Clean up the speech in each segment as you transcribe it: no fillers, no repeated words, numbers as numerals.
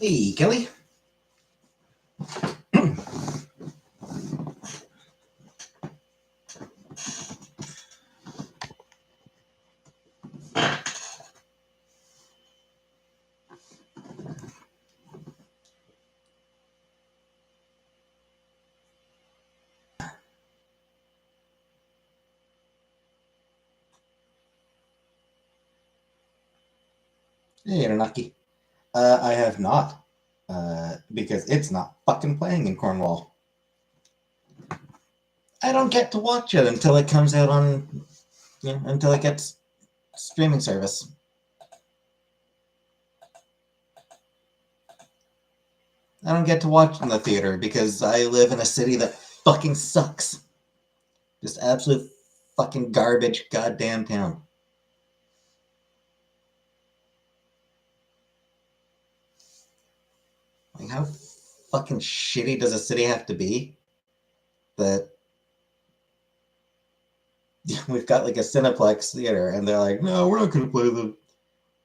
Hey, Kelly. Hey, Anunnaki. I have not, because it's not fucking playing in Cornwall. I don't get to watch it until it comes out on, until it gets streaming service. I don't get to watch in the theater because I live in a city that fucking sucks. Just absolute fucking garbage goddamn town. Like, how fucking shitty does a city have to be that we've got like a Cineplex theater and they're like, no, we're not going to play the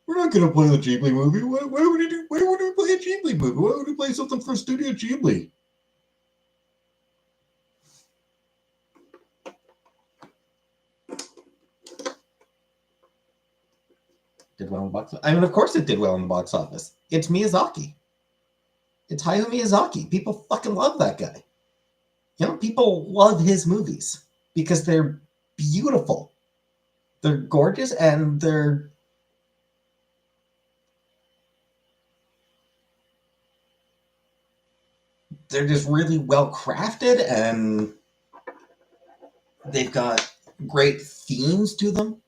Ghibli movie. Why would we do? Why would we play a Ghibli movie? Why would we play something from Studio Ghibli? Did well in the box office. I mean, of course it did well in the box office. It's Miyazaki. It's Hayao Miyazaki. People fucking love that guy. People love his movies because they're beautiful. They're gorgeous and they're just really well crafted and they've got great themes to them.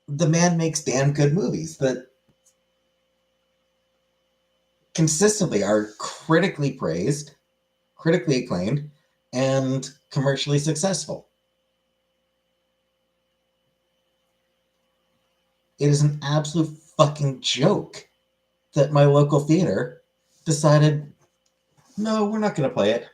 The man makes damn good movies that consistently are critically praised, critically acclaimed, and commercially successful. It is an absolute fucking joke that my local theater decided, no, we're not going to play it.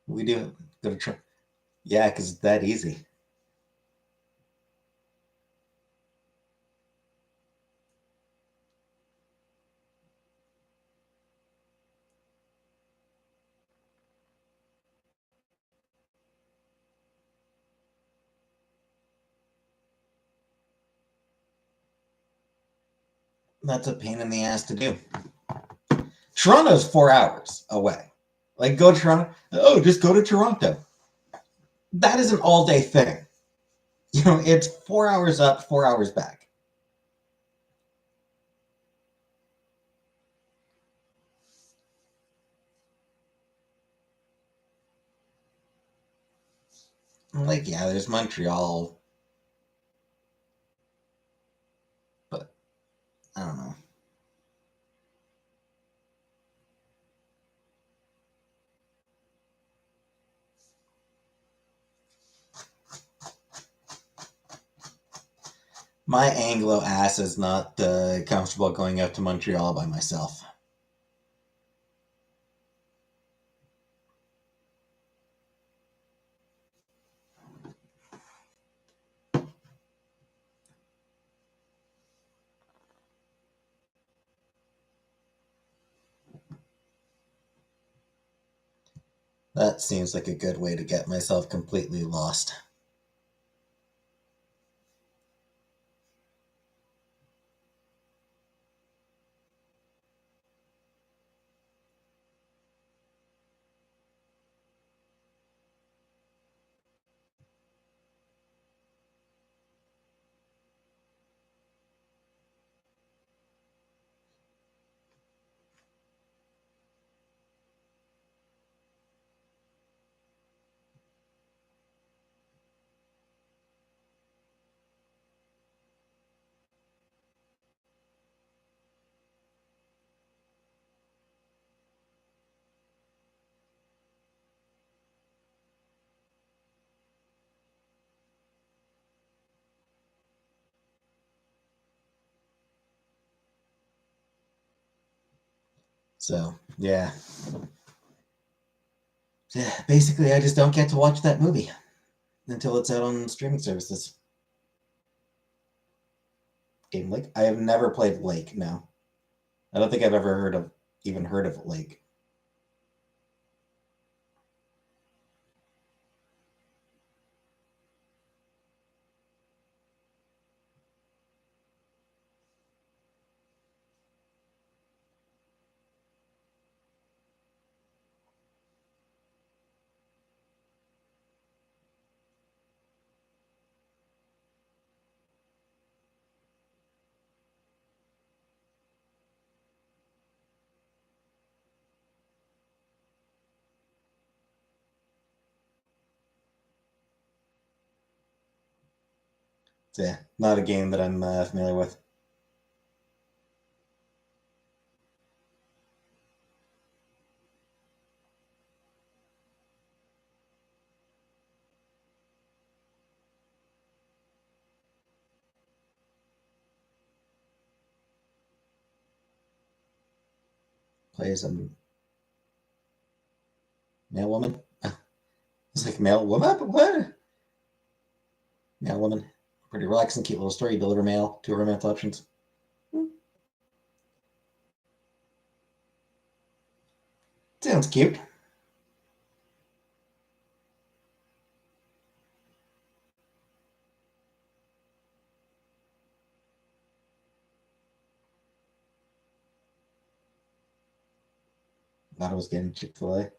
We do go to try. Yeah, because it's that easy. That's a pain in the ass to do. Toronto's 4 hours away. Like, go to Toronto. Oh, just go to Toronto. That is an all day thing. It's 4 hours up, 4 hours back. Like, yeah, there's Montreal, but I don't know. My Anglo ass is not comfortable going out to Montreal by myself. That seems like a good way to get myself completely lost. So yeah. Yeah, basically, I just don't get to watch that movie until it's out on streaming services. Game Lake. I have never played Lake. No, I don't think I've ever even heard of Lake. So, yeah, not a game that I'm familiar with. Plays a male woman. It's like male woman. What? Male woman. Pretty relaxing, cute little story. You deliver mail to romance options. Sounds cute. Thought I was getting Chick-fil-A.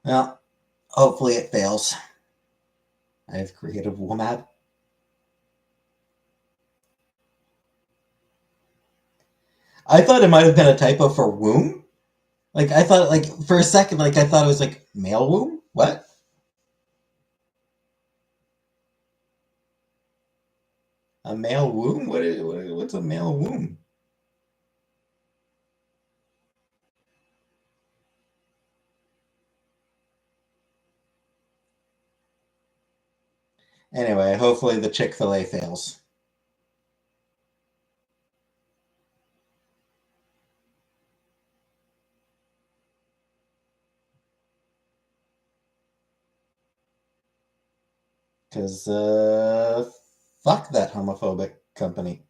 Well, hopefully it fails. I have creative WOMAD. I thought it might have been a typo for womb. Like I thought, like for a second, like I thought it was like male womb. What? A male womb? What's a male womb? Anyway, hopefully the Chick-fil-A fails. Because fuck that homophobic company.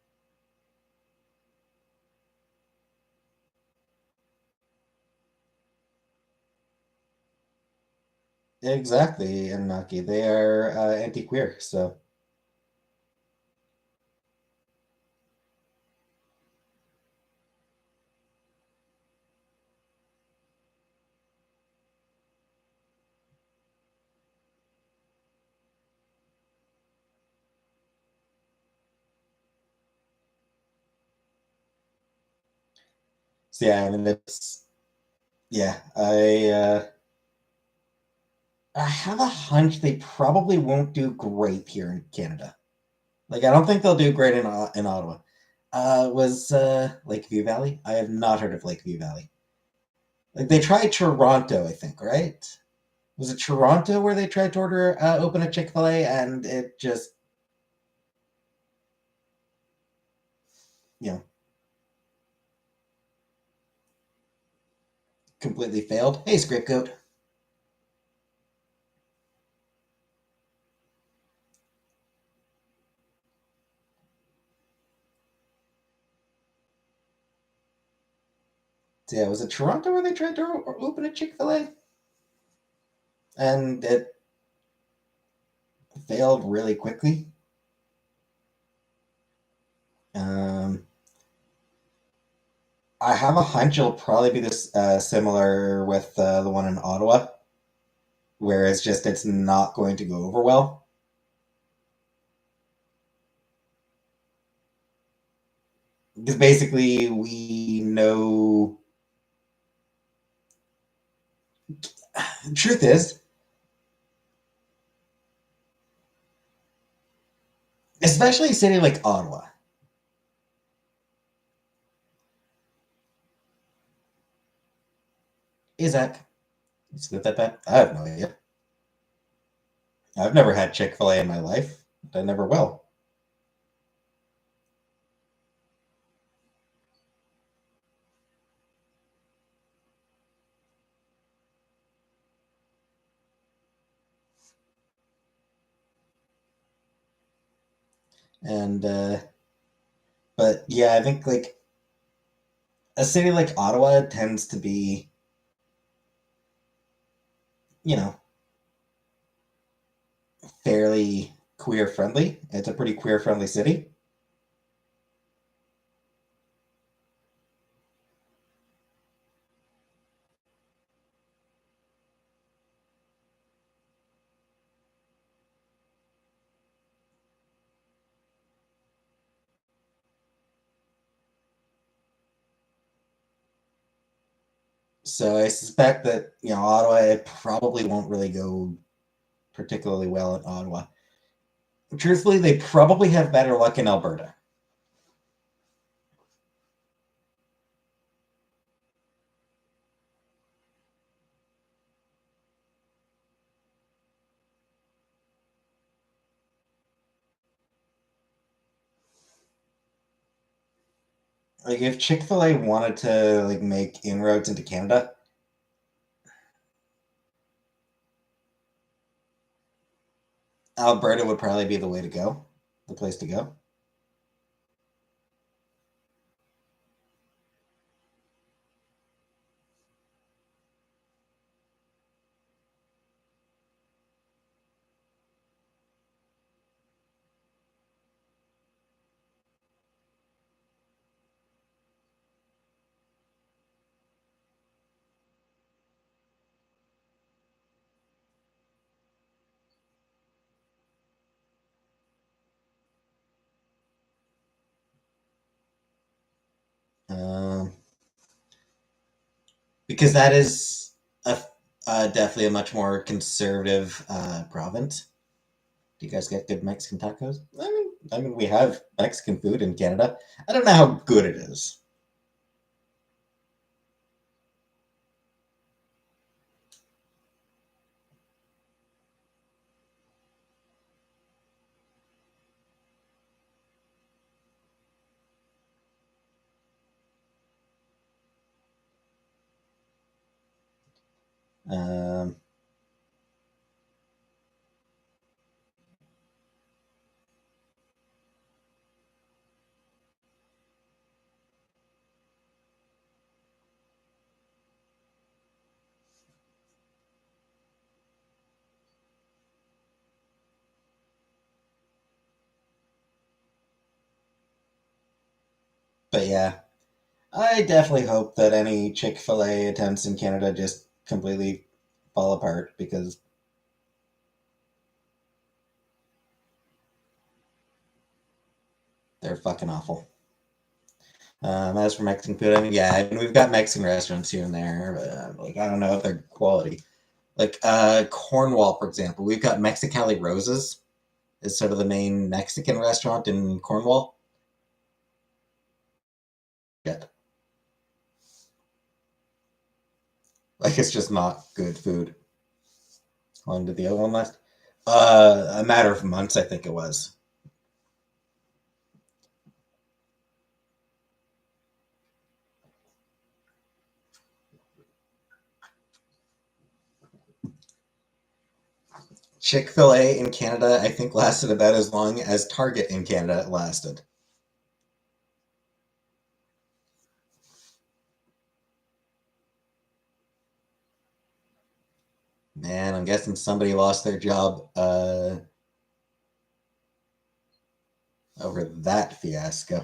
Exactly, Anunnaki. They are anti-queer, so yeah. I mean, it's yeah. I have a hunch they probably won't do great here in Canada. Like, I don't think they'll do great in Ottawa. Was Lakeview Valley? I have not heard of Lakeview Valley. Like, they tried Toronto, I think, right? Was it Toronto where they tried to open a Chick-fil-A and it just, you know, completely failed? Hey, Scriptgoat. So, yeah, was it Toronto where they tried to open a Chick-fil-A and it failed really quickly? Um, I have a hunch it'll probably be this similar with the one in Ottawa, where it's not going to go over well. Because basically, we know. The truth is, especially a city like Ottawa, Isaac, is that bad? I have no idea. I've never had Chick-fil-A in my life. I never will. And but yeah, I think like a city like Ottawa tends to be, you know, fairly queer friendly. It's a pretty queer friendly city. So I suspect that, Ottawa, it probably won't really go particularly well in Ottawa. Truthfully, they probably have better luck in Alberta. Like if Chick-fil-A wanted to like make inroads into Canada, Alberta would probably be the way to go, the place to go. Um, because that is definitely a much more conservative province. Do you guys get good Mexican tacos? I mean, we have Mexican food in Canada. I don't know how good it is. Um, but yeah, I definitely hope that any Chick Fil A attempts in Canada just completely fall apart because they're fucking awful. As for Mexican food, I mean, we've got Mexican restaurants here and there, but like I don't know if they're quality. Like Cornwall, for example, we've got Mexicali Roses is sort of the main Mexican restaurant in Cornwall. Yeah, like it's just not good food. How long did the other one last? A matter of months, I think it was. Chick Fil A in Canada, I think, lasted about as long as Target in Canada lasted. Man, I'm guessing somebody lost their job over that fiasco.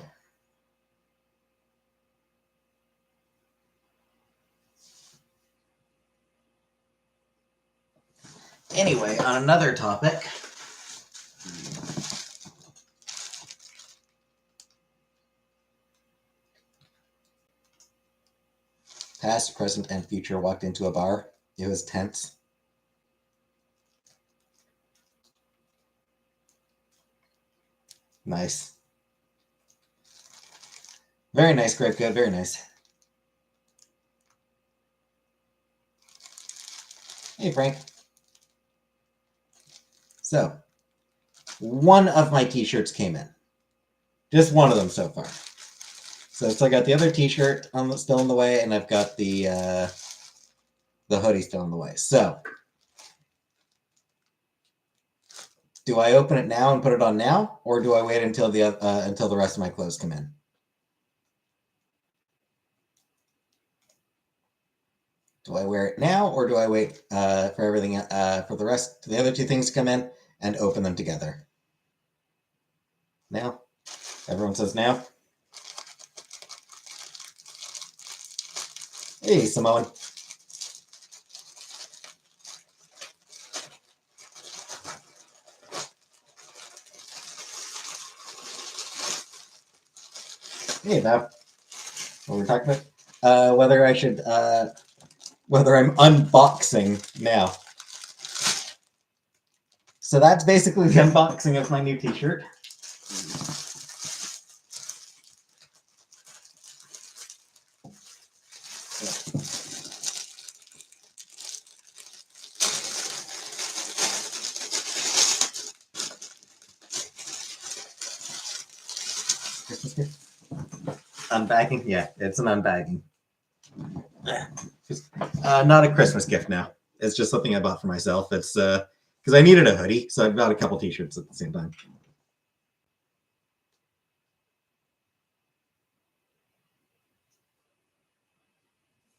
Anyway, on another topic, past, present, and future walked into a bar. It was tense. Nice. Very nice, Grape Good. Very nice. Hey, Frank. So, one of my t-shirts came in. Just one of them so far. So I got the other t-shirt still in the way, and I've got the hoodie still in the way. So, do I open it now and put it on now, or do I wait until the rest of my clothes come in? Do I wear it now, or do I wait for everything for the other two things to come in and open them together? Now, everyone says now. Hey, Samoan. Hey, Bob. What we're talking about? Whether I should, whether I'm unboxing now. So that's basically the unboxing of my new t-shirt. Unbagging? Yeah, it's an unbagging. Not a Christmas gift now. It's just something I bought for myself. It's because I needed a hoodie, so I've got a couple t-shirts at the same time.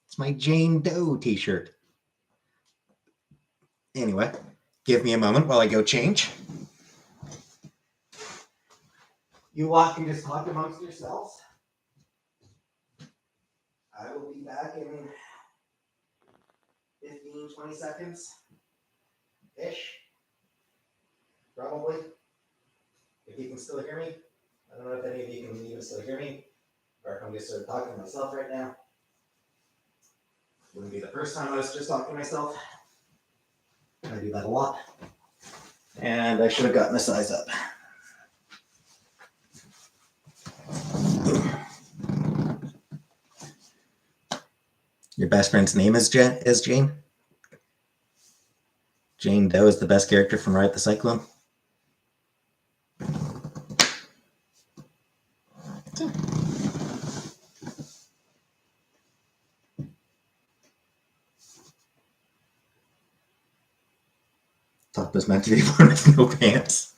It's my Jane Doe t-shirt. Anyway, give me a moment while I go change. You lot can just talk amongst yourselves. I will be back in 15, 20 seconds. Ish. Probably. If you can still hear me. I don't know if any of you can even still hear me. Or if I'm just sort of talking to myself right now. Wouldn't be the first time I was just talking to myself. I do that a lot. And I should have gotten the size up. Your best friend's name is Jane? Jane Doe is the best character from Ride the Cyclone? Top is meant to be worn with no pants.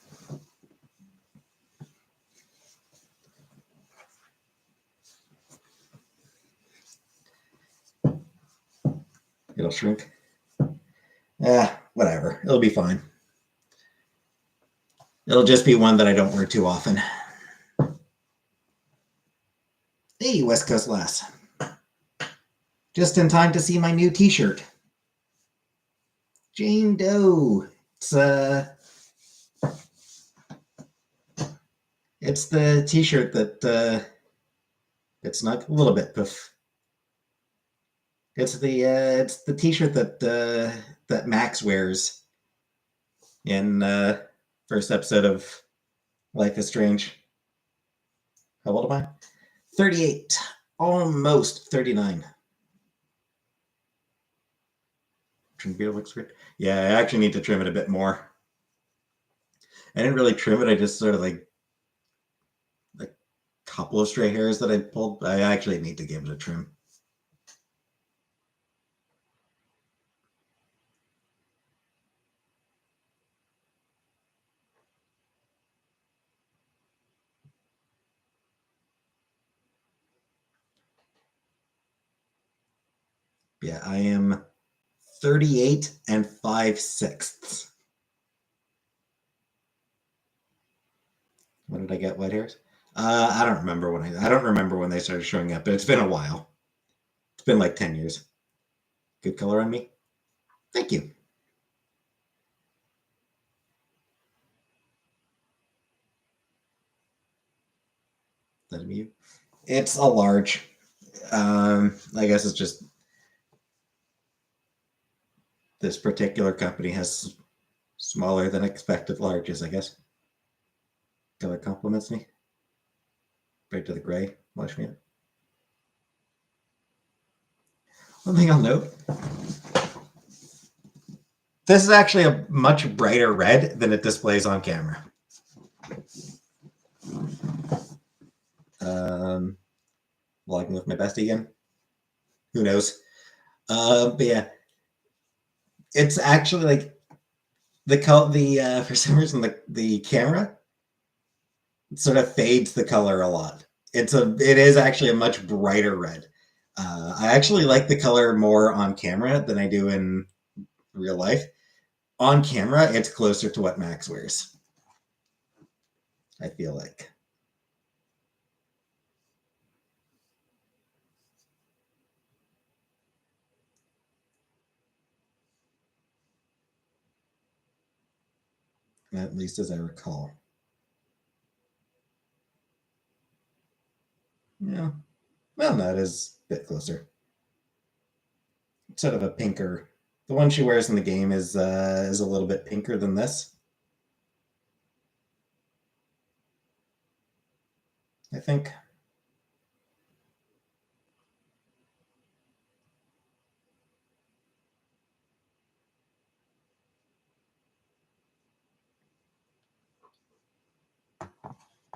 It'll shrink. Whatever. It'll be fine. It'll just be one that I don't wear too often. Hey, West Coast Lass. Just in time to see my new t-shirt. Jane Doe. It's the t-shirt that it's not a little bit poof. It's the t-shirt that Max wears in first episode of Life is Strange. How old am I? 38. Almost 39. Trim beard looks great. Yeah, I actually need to trim it a bit more. I didn't really trim it. I just sort of like a couple of stray hairs that I pulled. I actually need to give it a trim. Yeah, I am 38 and 5/6. When did I get white hairs? I don't remember when they started showing up, but it's been a while. It's been like 10 years. Good color on me. Thank you. That me? It's a large. I guess it's just this particular company has smaller than expected larges, I guess. Color compliments me. Right to the gray. Wash me up. One thing I'll note, This is actually a much brighter red than it displays on camera. Logging with my bestie again. Who knows? But yeah, it's actually like the for some reason the camera sort of fades the color a lot. It is actually a much brighter red. I actually like the color more on camera than I do in real life. On camera, it's closer to what Max wears. I feel like. At least as I recall. Yeah. Well, that is a bit closer. Sort of a pinker. The one she wears in the game is a little bit pinker than this. I think.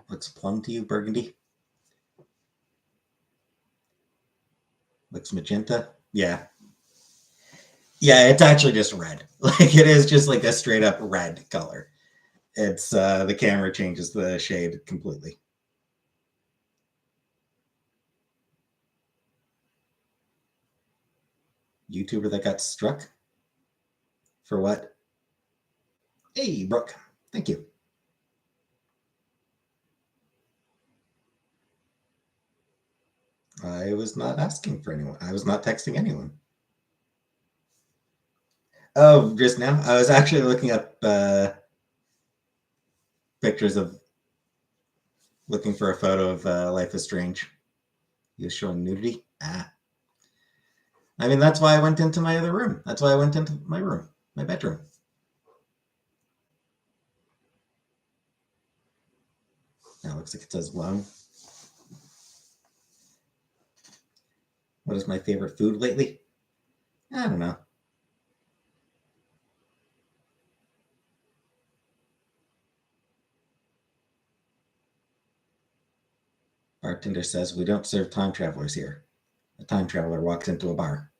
Looks plum to you, burgundy? Looks magenta? Yeah. Yeah, it's actually just red. Like it is just like a straight up red color. It's the camera changes the shade completely. YouTuber that got struck? For what? Hey, Brooke. Thank you. I was not asking for anyone. I was not texting anyone. Oh, just now? I was actually looking up pictures of looking for a photo of Life is Strange. He was showing nudity. Ah. I mean, that's why I went into my other room. That's why I went into my room, my bedroom. Now looks like it says lung. What is my favorite food lately? I don't know. Bartender says we don't serve time travelers here. A time traveler walks into a bar.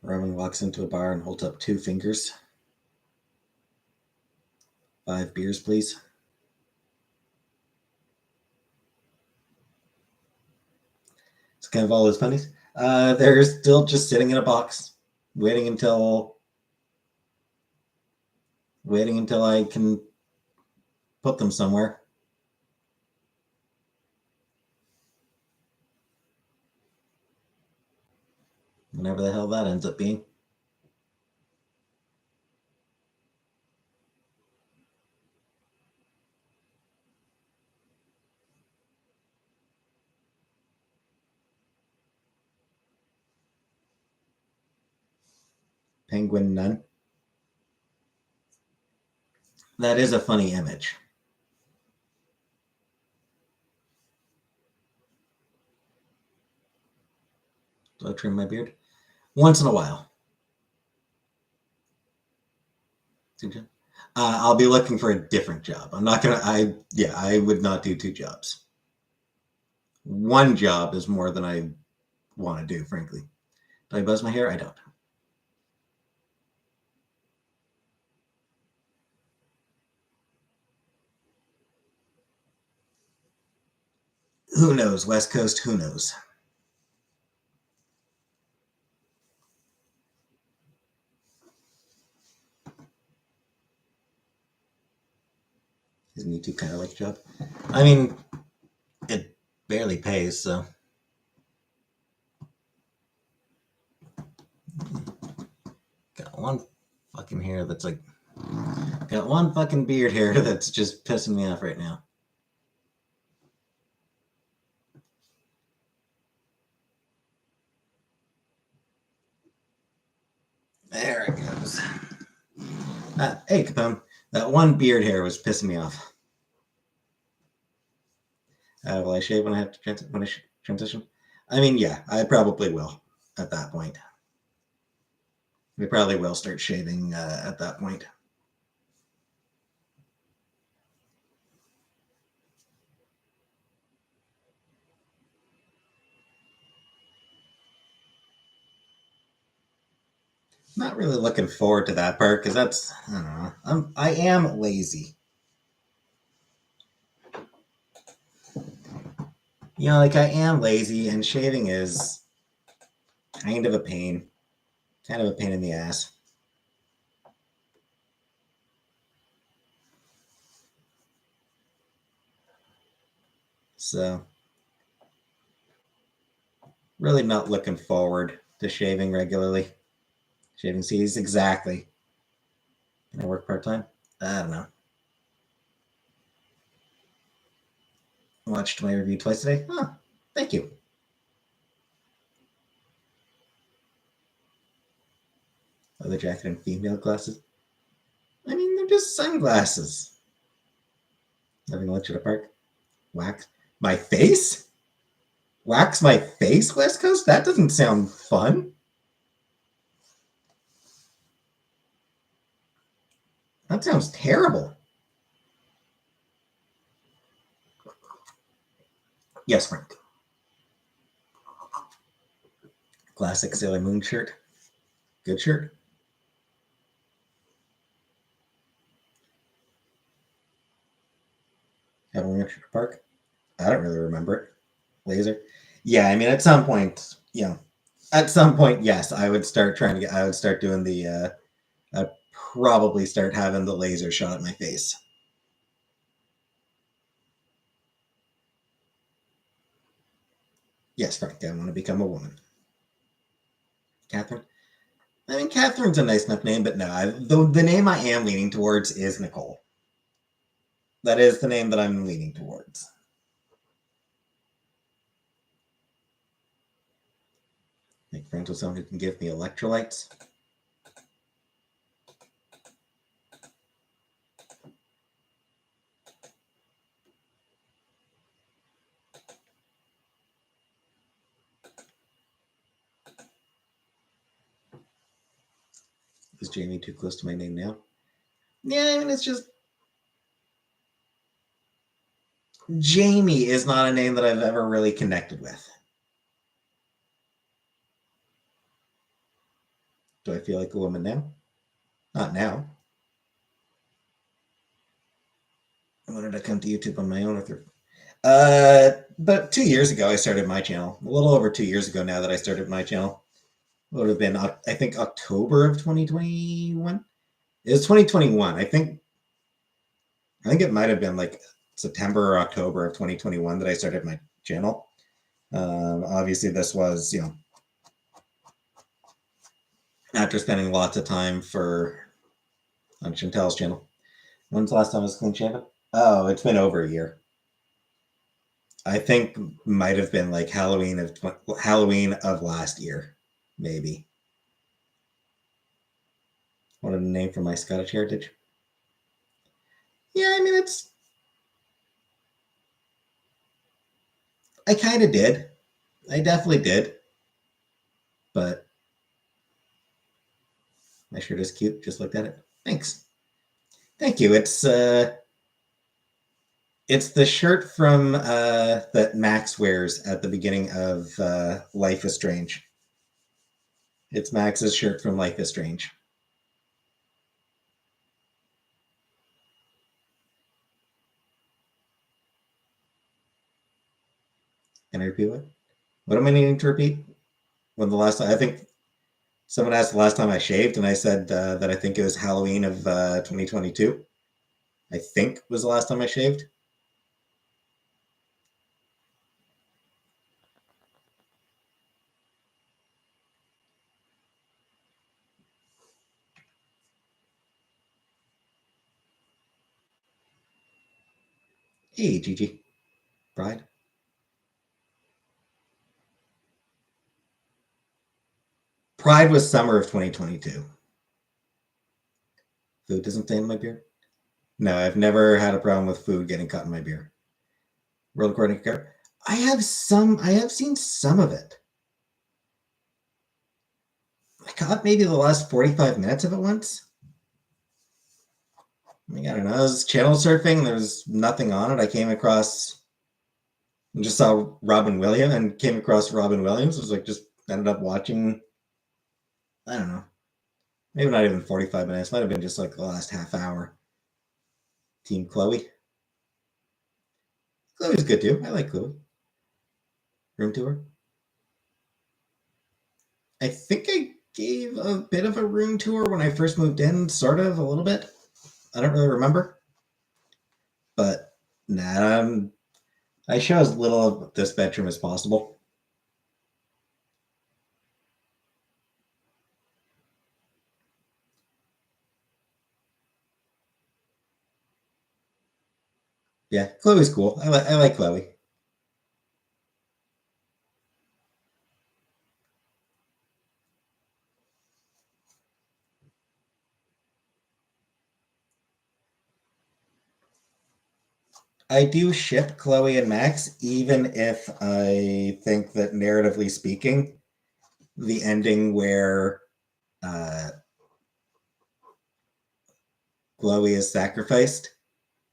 Roman walks into a bar and holds up 2 fingers. 5 beers, please. It's kind of all those funnies. They're still just sitting in a box, waiting until I can put them somewhere. Whenever the hell that ends up being. Penguin nun. That is a funny image. Do I trim my beard? Once in a while. I'll be looking for a different job. I'm not gonna. I would not do 2 jobs. One job is more than I want to do, frankly. Do I buzz my hair? I don't. Who knows? West Coast, who knows? Isn't he too kind of like job? I mean, it barely pays, so. one fucking hair that's like, got one fucking beard hair that's just pissing me off right now. There it goes. Hey, Capone, that one beard hair was pissing me off. Will I shave when I have to transition? I mean, yeah, I probably will at that point. We probably will start shaving at that point. Not really looking forward to that part because that's, I don't know. I am lazy. You know, like I am lazy, and shaving is kind of a pain. Kind of a pain in the ass. So, really not looking forward to shaving regularly. Shaving seas, exactly. Can I work part time? I don't know. Watched my review twice today. Huh. Thank you. Leather jacket and female glasses. I mean, they're just sunglasses. Having lunch at a park. Wax my face? Wax my face, West Coast? That doesn't sound fun. That sounds terrible. Yes, Frank. Classic Sailor Moon shirt. Good shirt. Having lunch at a park. I don't really remember it. Laser. Yeah, I mean, at some point, at some point, yes, I would start trying to get. I would start doing the. I'd probably start having the laser shot at my face. Yes, Frank. I want to become a woman. Catherine. I mean, Catherine's a nice enough name, but no, the name I am leaning towards is Nicole. That is the name that I'm leaning towards. Make friends with someone who can give me electrolytes. Is Jamie too close to my name now? Yeah, I mean, it's just Jamie is not a name that I've ever really connected with. Do I feel like a woman now? Not now. When did I come to YouTube on my own? But 2 years ago, I started my channel. A little over 2 years ago now that I started my channel. It would have been, I think, October of 2021. It was 2021. I think it might have been like September or October of 2021 that I started my channel. Obviously, this was, after spending lots of time on Chantel's channel. When's the last time I was clean shaven? Oh, it's been over a year. I think might have been like Halloween of last year, maybe. Wanted a name for my Scottish heritage. Yeah, I mean I kind of did. I definitely did. But my shirt is cute. Just looked at it. Thanks. Thank you. It's the shirt from that Max wears at the beginning of Life is Strange. It's Max's shirt from Life is Strange. Can I repeat what? What am I needing to repeat? When the last time I think someone asked the last time I shaved, and I said that I think it was Halloween of 2022. I think was the last time I shaved. Hey, Gigi. Pride. Pride was summer of 2022. Food doesn't stay in my beer? No, I've never had a problem with food getting caught in my beer. World according to Car- I have seen some of it. I caught maybe the last 45 minutes of it once. I don't know. I was channel surfing. There was nothing on it. I came across and just saw Robin Williams and came across Robin Williams. It was like just ended up watching. I don't know. Maybe not even 45 minutes. Might have been just like the last half hour. Team Chloe. Chloe's good too. I like Chloe. Room tour. I think I gave a bit of a room tour when I first moved in, sort of a little bit. I don't really remember, but nah, I show as little of this bedroom as possible. Yeah, Chloe's cool. I like Chloe. I do ship Chloe and Max, even if I think that narratively speaking, the ending where uh, Chloe is sacrificed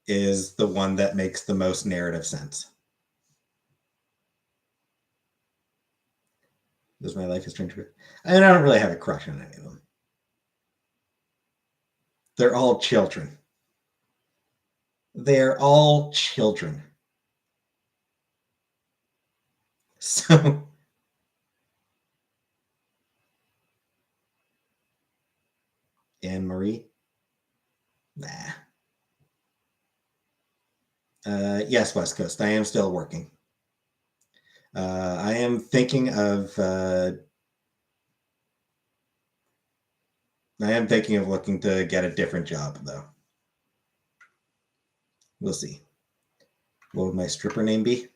is the one that makes the most narrative sense. Does my life is strange? I mean, I don't really have a crush on any of them. They're all children. They're all children. So, Anne Marie? Nah. Yes, West Coast. I am still working. I am thinking of. I am thinking of looking to get a different job, though. We'll see. What would my stripper name be?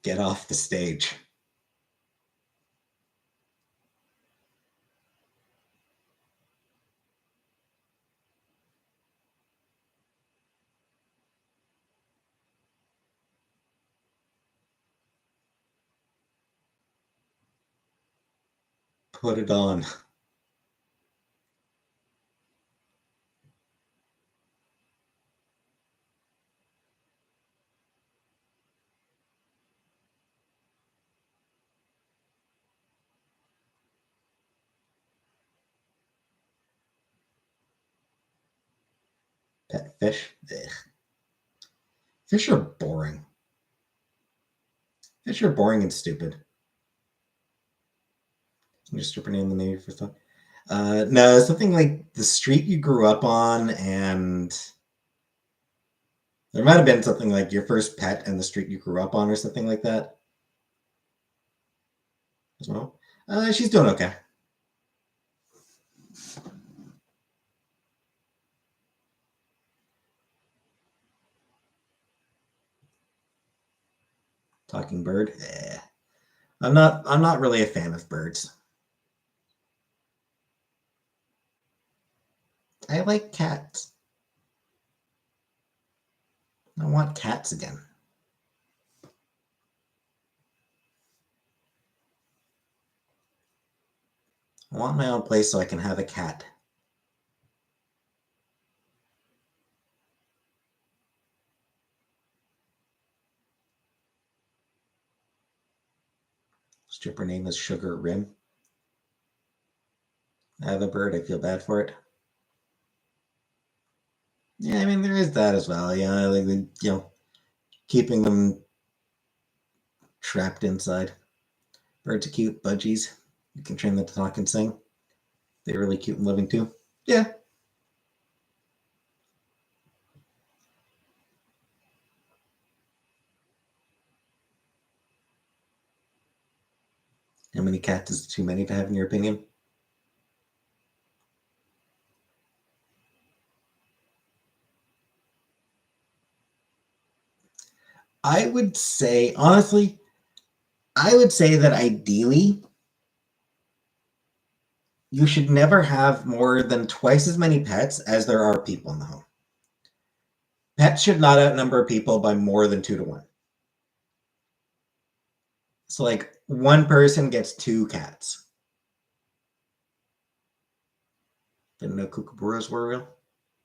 Get off the stage. Put it on. Pet fish? Ugh. Fish are boring. Fish are boring and stupid. Your stripper name the name of your first one? No, something like the street you grew up on, and there might have been something like your first pet and the street you grew up on, or something like that as well. She's doing okay. Talking bird? Eh. I'm not really a fan of birds. I like cats. I want cats again. I want my own place so I can have a cat. Stripper name is Sugar Rim. I have a bird. I feel bad for it. Yeah, I mean there is that as well. Yeah, like keeping them trapped inside. Birds are cute. Budgies. You can train them to talk and sing. They're really cute and loving too. Yeah. How many cats is too many to have in your opinion? I would say, honestly, I would say that ideally, you should never have more than twice as many pets as there are people in the home. Pets should not outnumber people by more than 2 to 1. So, like, one person gets 2 cats. Didn't know kookaburras were real.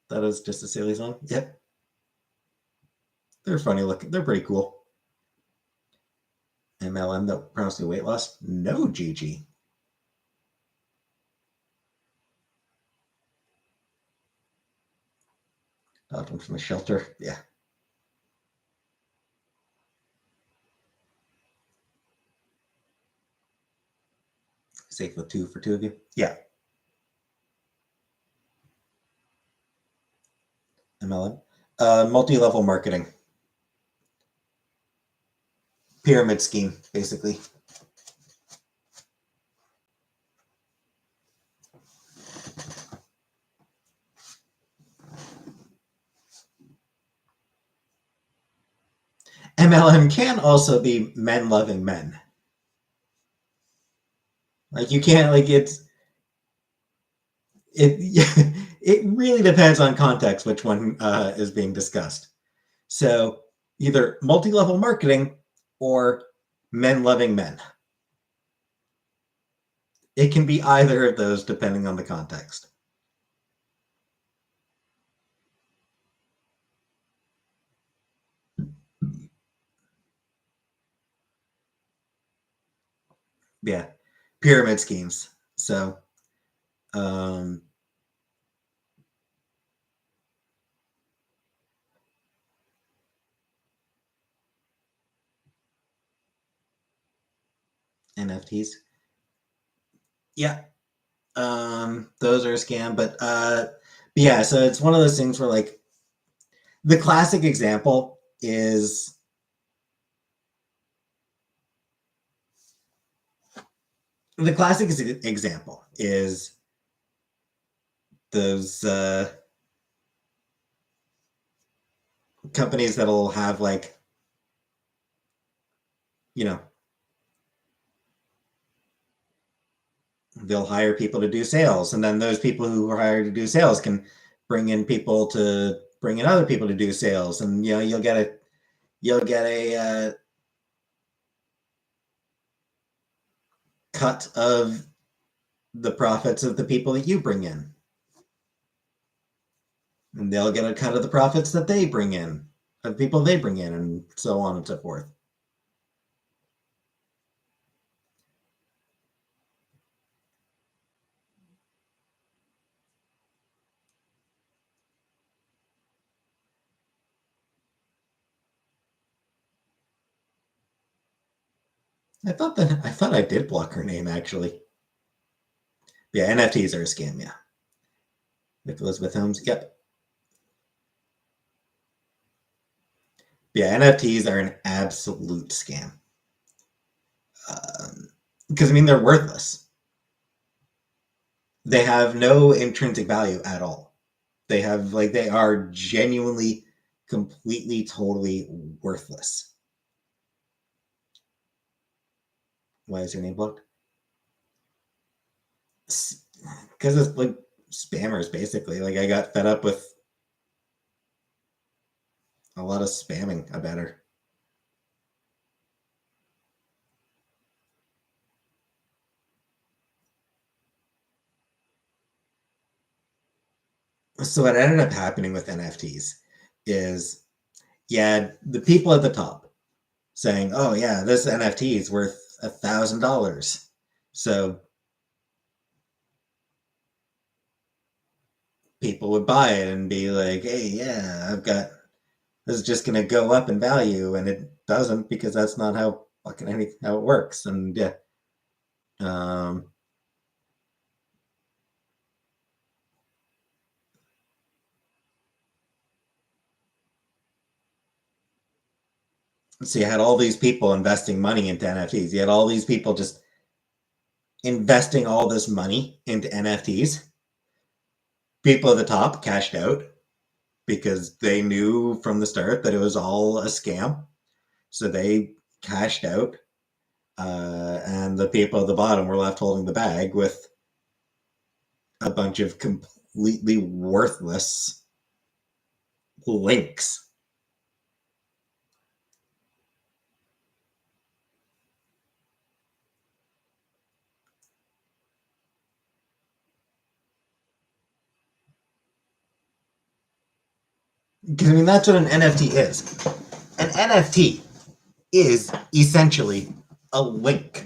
That is just a silly song. Yep. They're funny looking. They're pretty cool. MLM that promised me weight loss? No, Gigi. Got one from a shelter. Yeah. Safe with 2 for 2 of you? Yeah. MLM. Multi-level marketing. Pyramid scheme, basically. MLM can also be men loving men. Like, you can't, like, it it really depends on context which one is being discussed. So either multi-level marketing or men loving men. It can be either of those depending on the context. Yeah, pyramid schemes. So NFTs. Yeah. Those are a scam, but yeah, so it's one of those things where, like, the classic example is those companies that'll have, like, you know, they'll hire people to do sales, and then those people who are hired to do sales can bring in other people to do sales, and you'll get a cut of the profits of the people that you bring in, and they'll get a cut of the profits that they bring in, of the people they bring in, and so on and so forth. I thought I did block her name, actually. Yeah, NFTs are a scam. Yeah, with Elizabeth Holmes. Yep. Yeah, NFTs are an absolute scam. Because I mean, they're worthless. They have no intrinsic value at all. They are genuinely, completely, totally worthless. Why is your name blocked? Because it's like spammers, basically. Like, I got fed up with a lot of spamming about her. So what ended up happening with NFTs is, yeah, the people at the top saying, "Oh yeah, this NFT is worth $1,000." So people would buy it and be like, "Hey, yeah, this is just going to go up in value," and it doesn't, because that's not how how it works. And yeah, um, so you had all these people investing money into NFTs. You had all these people just investing all this money into NFTs. People at the top cashed out because they knew from the start that it was all a scam. So they cashed out, and the people at the bottom were left holding the bag with a bunch of completely worthless links. Because I mean, that's what an NFT is. An NFT is essentially a link.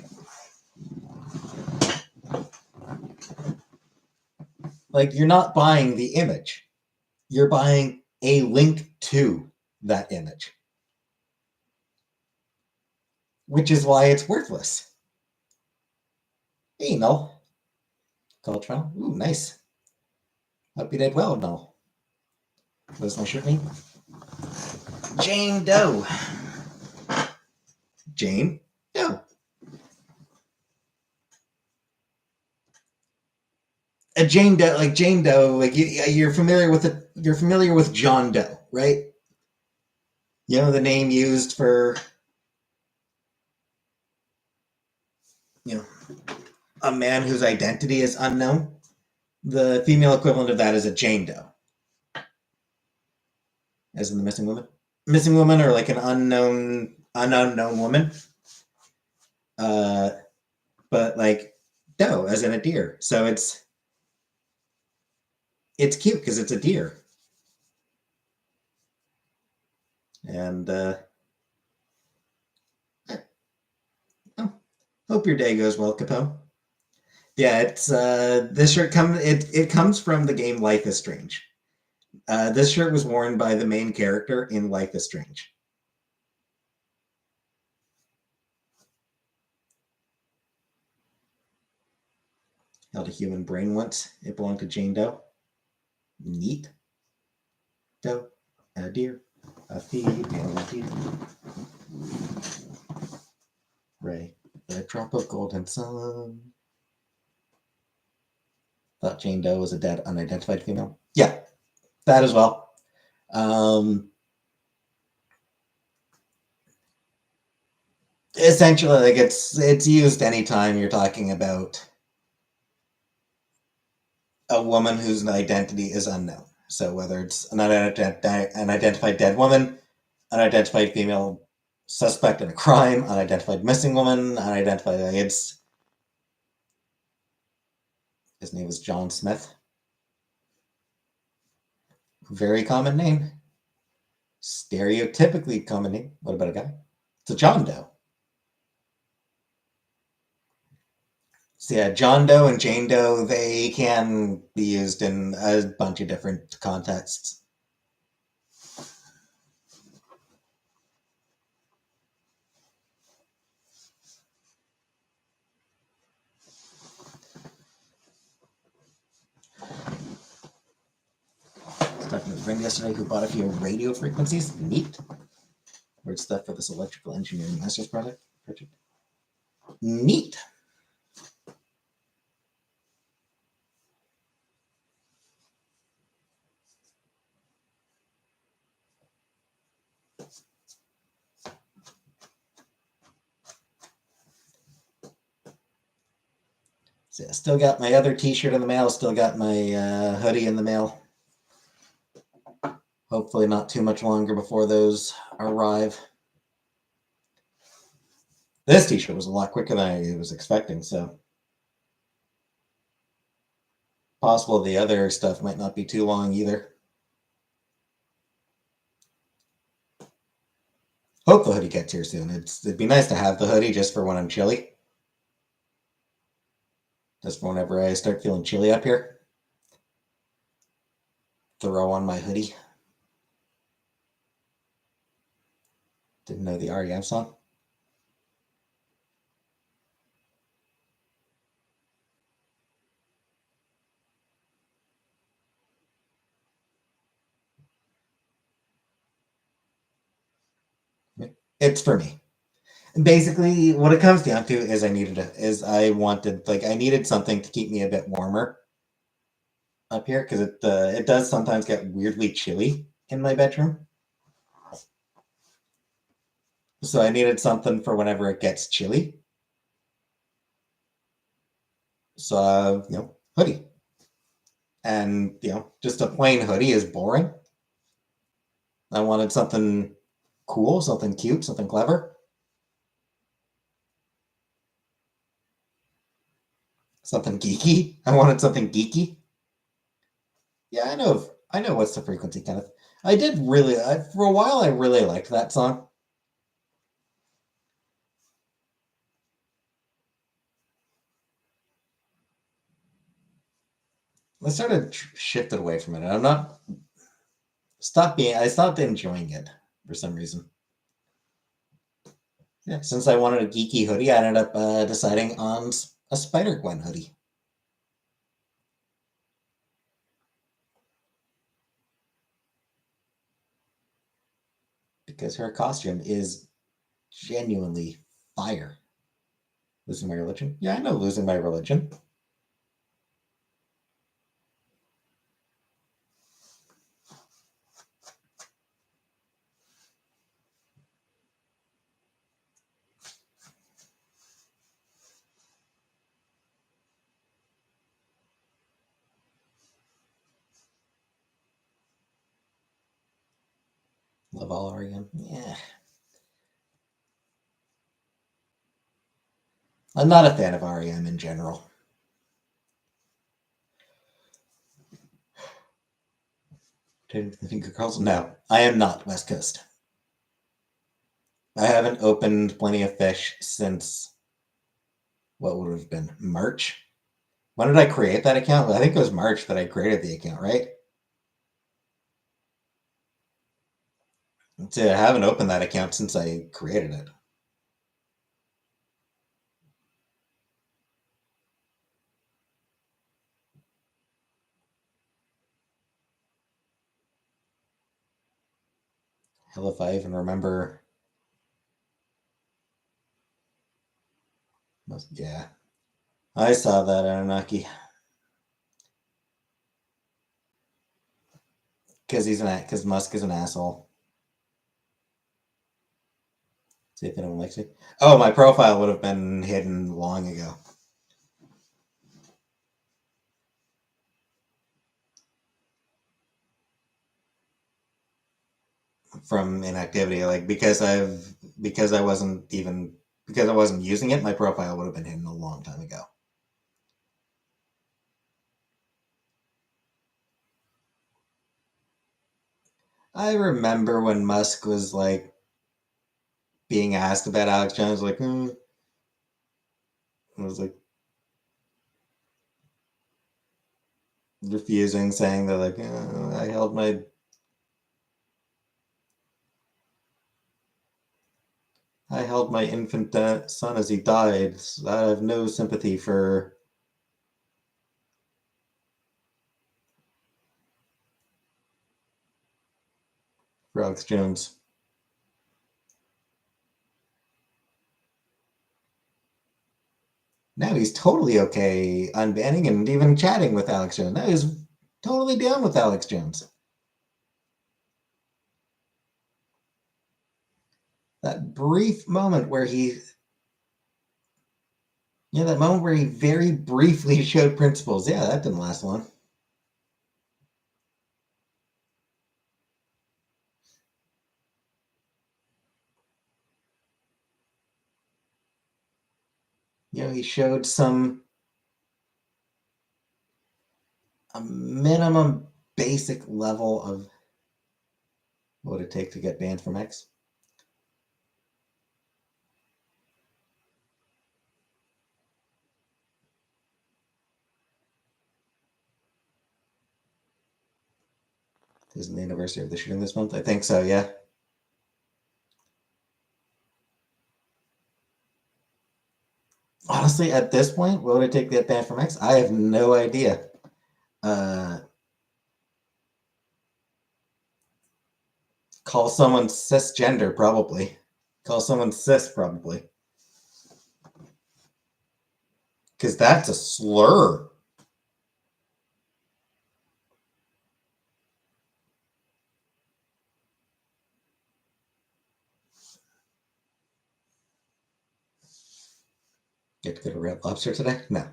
Like, you're not buying the image, you're buying a link to that image, which is why it's worthless. Hey, Null. Coltrane. Ooh, nice. Hope you did well, Null. What does my shirt mean? Jane Doe. Jane Doe. A Jane Doe, like Jane Doe, like you're familiar with it. You're familiar with John Doe, right? You know the name used for, you know, a man whose identity is unknown. The female equivalent of that is a Jane Doe, as in the missing woman. Missing woman, or like an unknown woman. But like doe, as in a deer. So it's cute because it's a deer. And hope your day goes well, Capone. Yeah, it's this shirt comes from the game Life is Strange. This shirt was worn by the main character in Life is Strange. Held a human brain once. It belonged to Jane Doe. Neat. Doe, a deer, a female deer. Ray, a drop of golden sun. Thought Jane Doe was a dead, unidentified female. Yeah, that as well. Essentially, like it's used anytime you're talking about a woman whose identity is unknown. So whether it's an unidentified dead woman, unidentified female suspect in a crime, unidentified missing woman, unidentified. It's his name was John Smith. Very common name. Stereotypically common name. What about a guy? It's a John Doe. So yeah, John Doe and Jane Doe, they can be used in a bunch of different contexts. Talking to a friend yesterday who bought a few radio frequencies. Neat. Weird stuff for this electrical engineering master's project. Neat. So still got my other t-shirt in the mail. Still got my hoodie in the mail. Hopefully not too much longer before those arrive. This t-shirt was a lot quicker than I was expecting, so possible the other stuff might not be too long either. Hope the hoodie gets here soon. It'd be nice to have the hoodie just for when I'm chilly. Just for whenever I start feeling chilly up here. Throw on my hoodie. Didn't know the REM song. It's for me. Basically, what it comes down to is I needed something to keep me a bit warmer up here because it does sometimes get weirdly chilly in my bedroom. So I needed something for whenever it gets chilly. So, hoodie. And, just a plain hoodie is boring. I wanted something cool, something cute, something clever. Something geeky. I wanted something geeky. Yeah, I know what's the frequency, Kenneth. I did really, for a while, I really liked that song. I started shifted away from it. I stopped enjoying it for some reason. Yeah, since I wanted a geeky hoodie, I ended up deciding on a Spider-Gwen hoodie. Because her costume is genuinely fire. Losing my religion? Yeah, I know losing my religion. Love all REM. Yeah. I'm not a fan of REM in general. Girls? No, I am not West Coast. I haven't opened Plenty of Fish since what would have been March. When did I create that account? I think it was March that I created the account, right? I haven't opened that account since I created it. Hell if I even remember. Yeah. I saw that, Anunnaki. Because Musk is an asshole. See if anyone likes it. Oh, my profile would have been hidden long ago. From inactivity, like because I wasn't using it, my profile would have been hidden a long time ago. I remember when Musk was like being asked about Alex Jones, like, I was like refusing, saying that like I held my infant son as he died. So I have no sympathy for Alex Jones. Now he's totally okay unbanning and even chatting with Alex Jones. Now he's totally down with Alex Jones. That brief moment where that moment where he very briefly showed principles. Yeah, that didn't last long. He showed a minimum basic level of what would it take to get banned from X. Isn't the anniversary of the shooting this month? I think so, yeah. Honestly, at this point, what would it take to get banned from X? I have no idea. Call someone cisgender, probably. Call someone cis, probably. Because that's a slur. Get to go to Red Lobster today? No.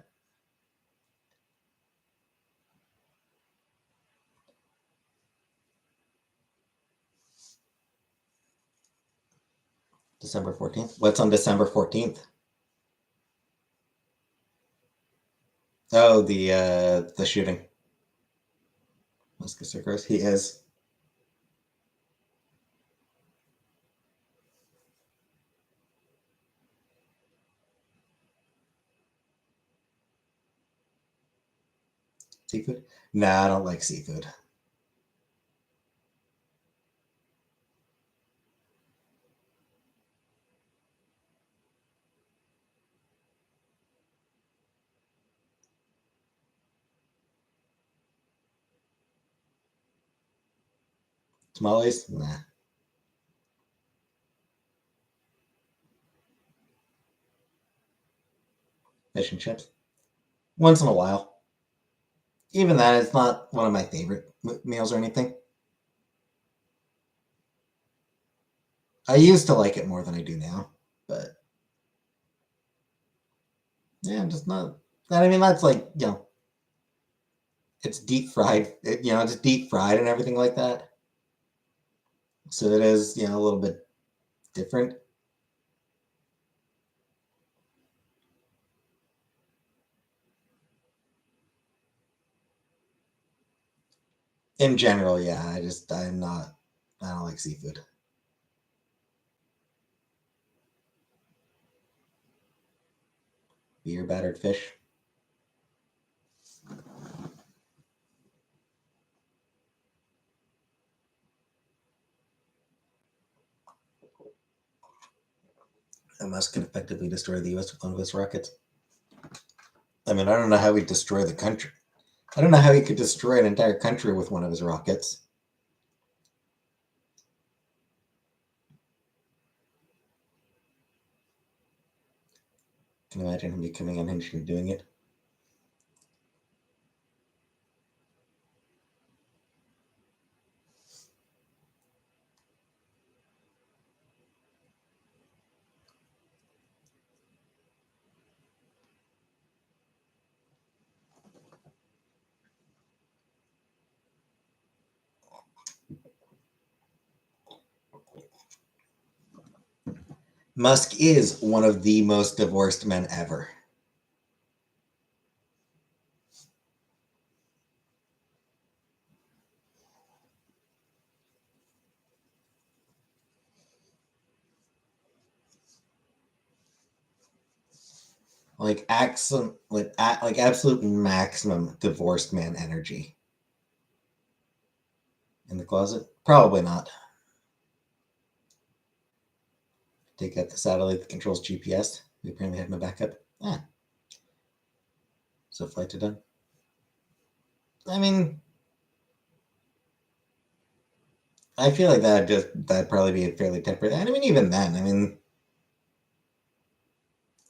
December 14th? What's on December 14th? Oh, the shooting. Muska Circus. He is. Seafood? Nah, I don't like seafood. Tamales? Nah. Fish and chips? Once in a while. Even that, it's not one of my favorite meals or anything. I used to like it more than I do now, but yeah, I'm just not. I mean, that's like, it's deep fried. It's deep fried and everything like that. So it is, a little bit different. In general, yeah. I'm not. I don't like seafood. Beer battered fish. Musk can effectively destroy the U.S. with one of his rockets. I mean, I don't know how he'd destroy the country. I don't know how he could destroy an entire country with one of his rockets. Can you imagine him becoming unhinged and doing it? Musk is one of the most divorced men ever. Like absolute maximum divorced man energy. In the closet? Probably not. Take out the satellite that controls GPS. We apparently have no backup. So flights are done. I mean, I feel like that'd probably be a fairly temporary. I mean, even then,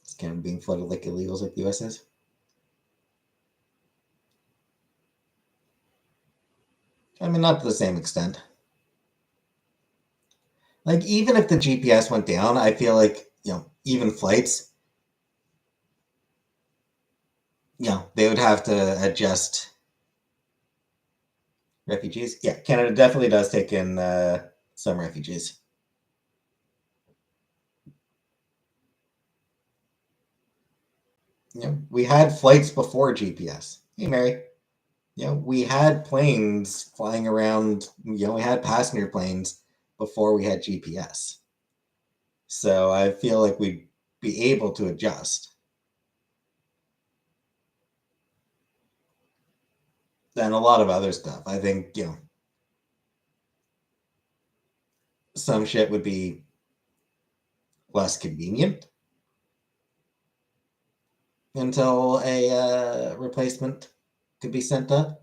it's kind of being flooded like illegals like the U.S. is. I mean, not to the same extent. Like, even if the GPS went down, I feel like, even flights, they would have to adjust. Refugees? Yeah, Canada definitely does take in some refugees. We had flights before GPS. Hey, Mary. We had planes flying around. We had passenger planes before we had GPS. So I feel like we'd be able to adjust. And a lot of other stuff. I think, some shit would be less convenient until a replacement could be sent up.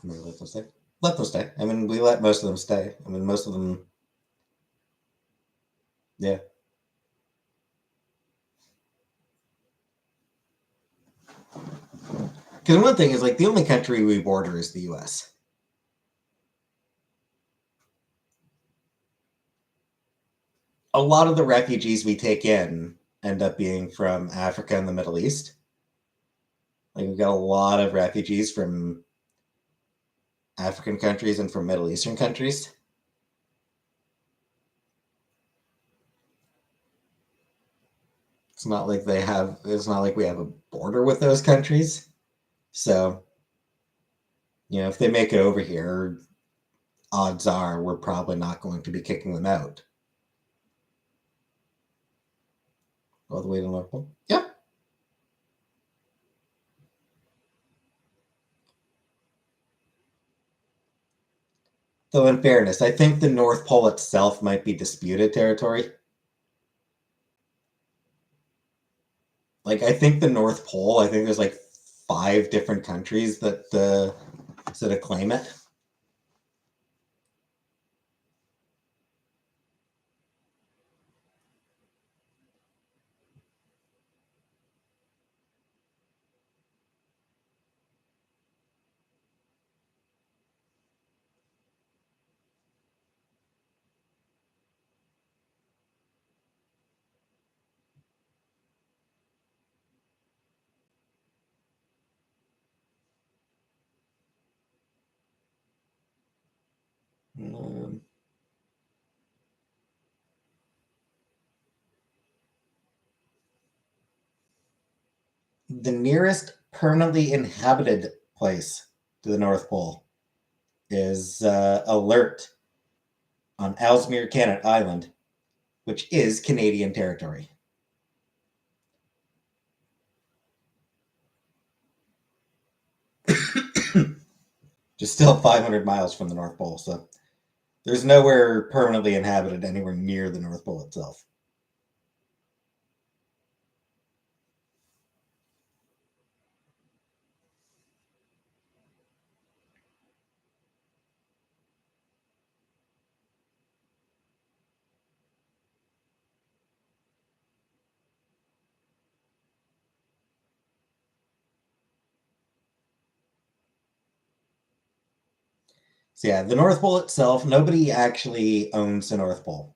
Let them stay. Let them stay. I mean, we let most of them stay. I mean, most of them, yeah. Because one thing is, like, the only country we border is the US. A lot of the refugees we take in end up being from Africa and the Middle East. Like, we've got a lot of refugees from African countries and from Middle Eastern countries. It's not like we have a border with those countries. So, if they make it over here, odds are we're probably not going to be kicking them out. All the way to North Pole? Yeah. Though, in fairness, I think the North Pole itself might be disputed territory. Like, I think the North Pole, I think there's like 5 different countries that sort of claim it. Um, the nearest permanently inhabited place to the North Pole is Alert on Ellesmere Canada Island, which is Canadian territory. Just still 500 miles from the North Pole, so there's nowhere permanently inhabited anywhere near the North Pole itself. So yeah, the North Pole itself, nobody actually owns the North Pole.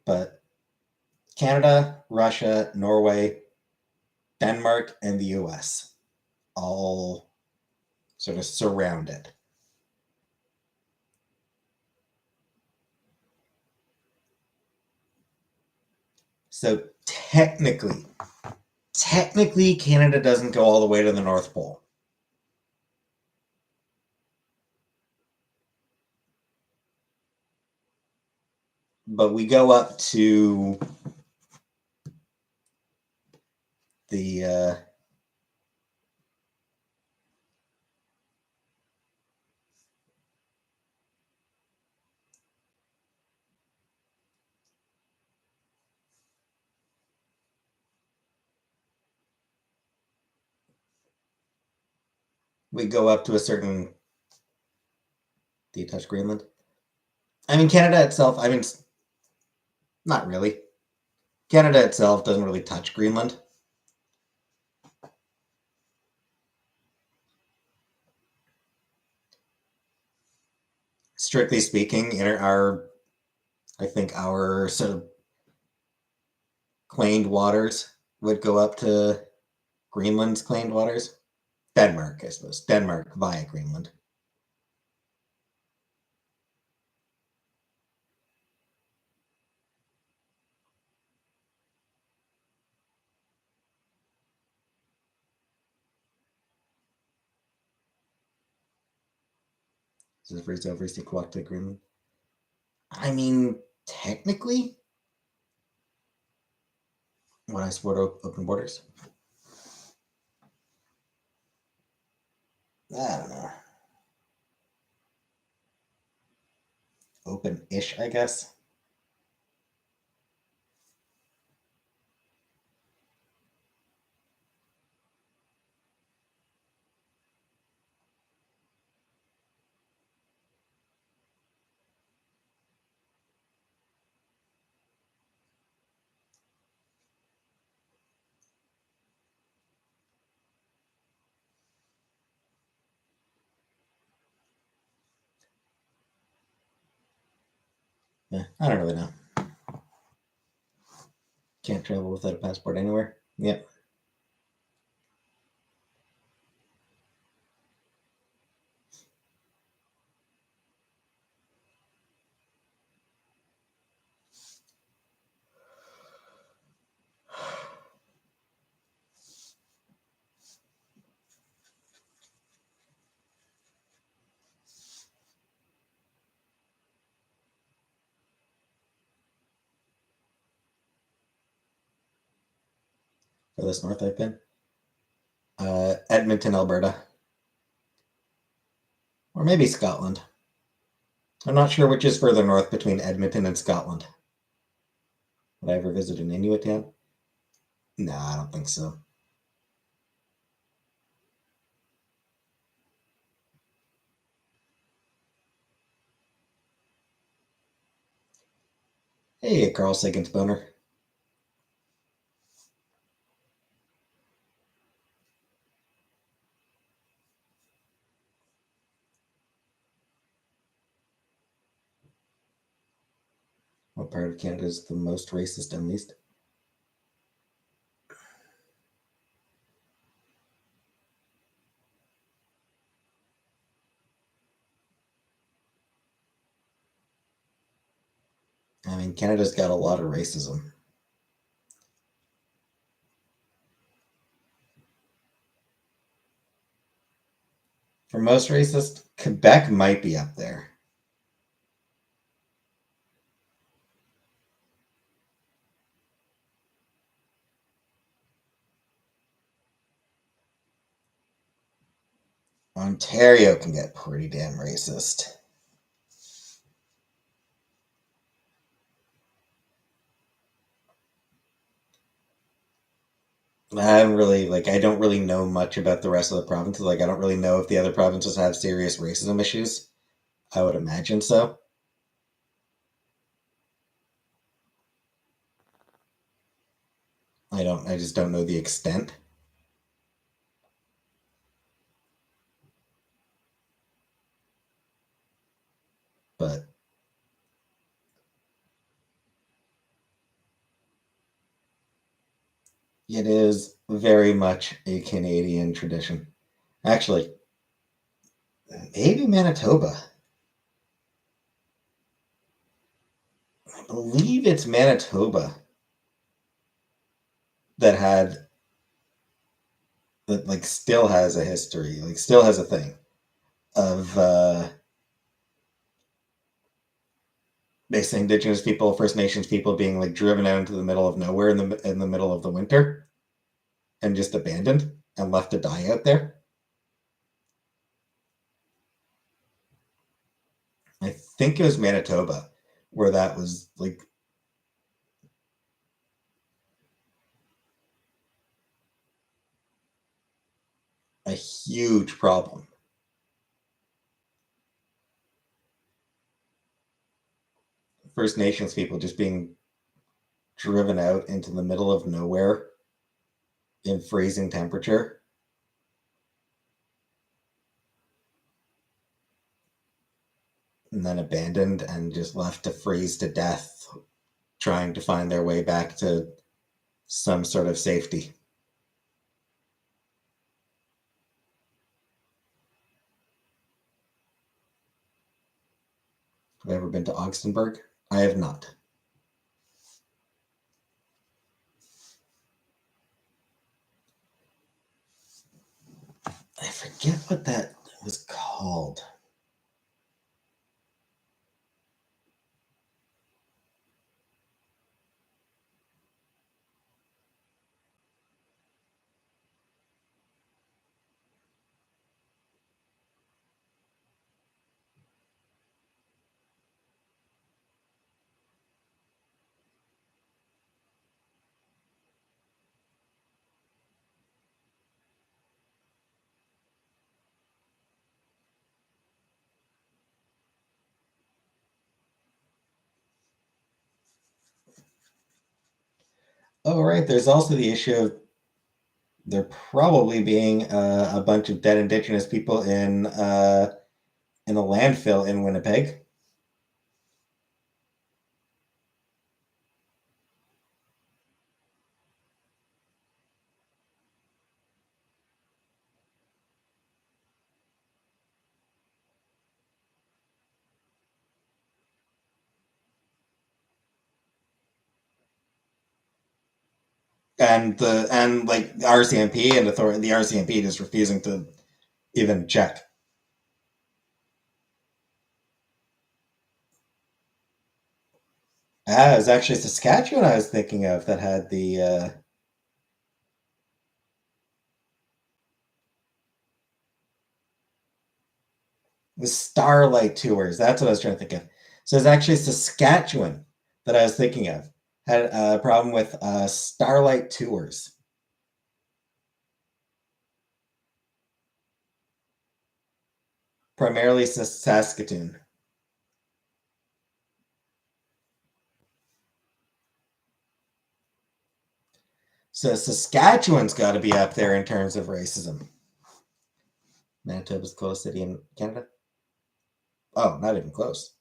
But Canada, Russia, Norway, Denmark, and the US all sort of surround it. So technically, Canada doesn't go all the way to the North Pole. But we go up to the we go up to a certain. Do you touch Greenland? I mean, Canada itself. I mean, not really. Canada itself doesn't really touch Greenland. Strictly speaking, I think our sort of claimed waters would go up to Greenland's claimed waters. Denmark, I suppose. Denmark via Greenland. Is it freeze over equal to Greenland? I mean, technically, when I support open borders, I don't know. Open-ish, I guess. Yeah, I don't really know. Can't travel without a passport anywhere. Yep. Furthest north I've been, Edmonton, Alberta, or maybe Scotland. I'm not sure which is further north between Edmonton and Scotland. Would I ever visit an Inuit town? No, I don't think so. Hey, Carl Sagan's boner. What part of Canada is the most racist and least? I mean, Canada's got a lot of racism. For most racist, Quebec might be up there. Ontario can get pretty damn racist. I don't really know much about the rest of the provinces. Like, I don't really know if the other provinces have serious racism issues. I would imagine so. I just don't know the extent. But it is very much a Canadian tradition. Actually, maybe Manitoba. I believe it's Manitoba that had that like still has a history, like still has a thing of basically Indigenous people, First Nations people being like driven out into the middle of nowhere in the middle of the winter and just abandoned and left to die out there. I think it was Manitoba where that was like a huge problem. First Nations people just being driven out into the middle of nowhere in freezing temperature and then abandoned and just left to freeze to death trying to find their way back to some sort of safety. Have I ever been to Augsburg? I have not. I forget what that was called. Oh, right. There's also the issue of there probably being a bunch of dead Indigenous people in a landfill in Winnipeg. and like RCMP and authority, the RCMP just refusing to even check. Ah, it was actually Saskatchewan I was thinking of that had the Starlight Tours. That's what I was trying to think of. So it's actually Saskatchewan that I was thinking of. Had a problem with Starlight Tours. Primarily Saskatoon. So Saskatchewan's got to be up there in terms of racism. Manitoba's closest city in Canada. Oh, not even close.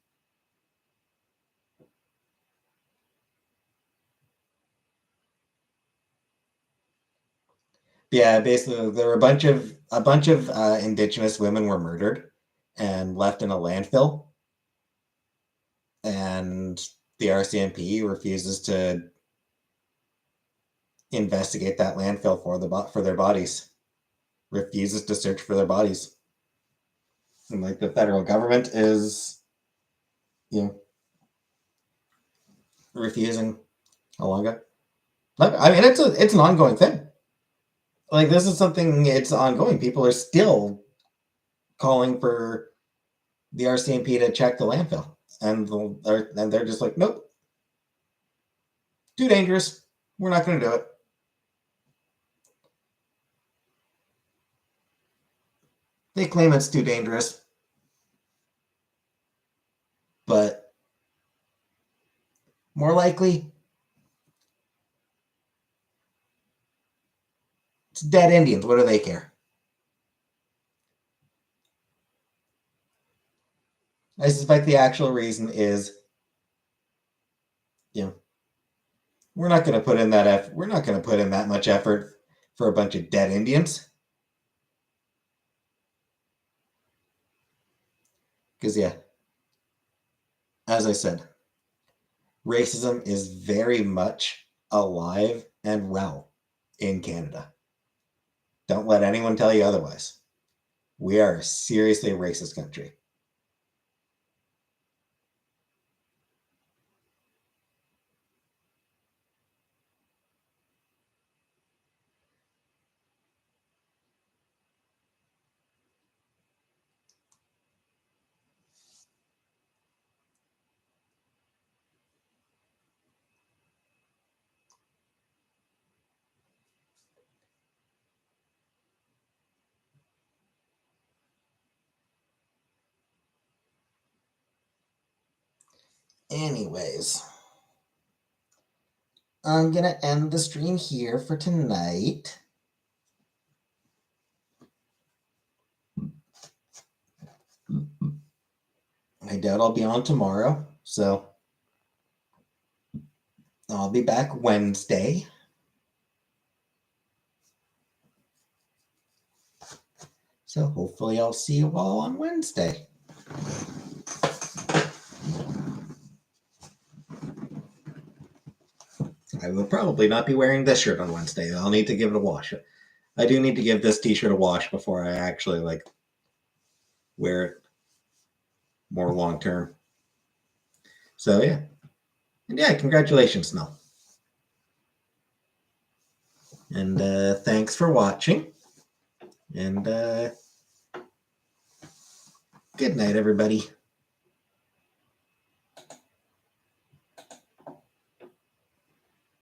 Yeah, basically, there were a bunch of Indigenous women were murdered and left in a landfill, and the RCMP refuses to investigate that landfill for their bodies. Refuses to search for their bodies, and like the federal government is, you know, refusing. How long ago? I mean, it's an ongoing thing. Like this is something it's ongoing. People are still calling for the RCMP to check the landfill, and they're just like, nope, too dangerous. We're not going to do it. They claim it's too dangerous, but more likely, it's dead Indians. What do they care? I suspect the actual reason is, you know, we're not going to put in that effort. We're not going to put in that much effort for a bunch of dead Indians. Because yeah, as I said, racism is very much alive and well in Canada. Don't let anyone tell you otherwise. We are a seriously racist country. Anyways, I'm going to end the stream here for tonight. I doubt I'll be on tomorrow, so I'll be back Wednesday. So hopefully I'll see you all on Wednesday. I will probably not be wearing this shirt on Wednesday. I'll need to give it a wash. I do need to give this t-shirt a wash before I actually like wear it more long term. So yeah. And yeah, congratulations, Mel. And thanks for watching. And good night, everybody.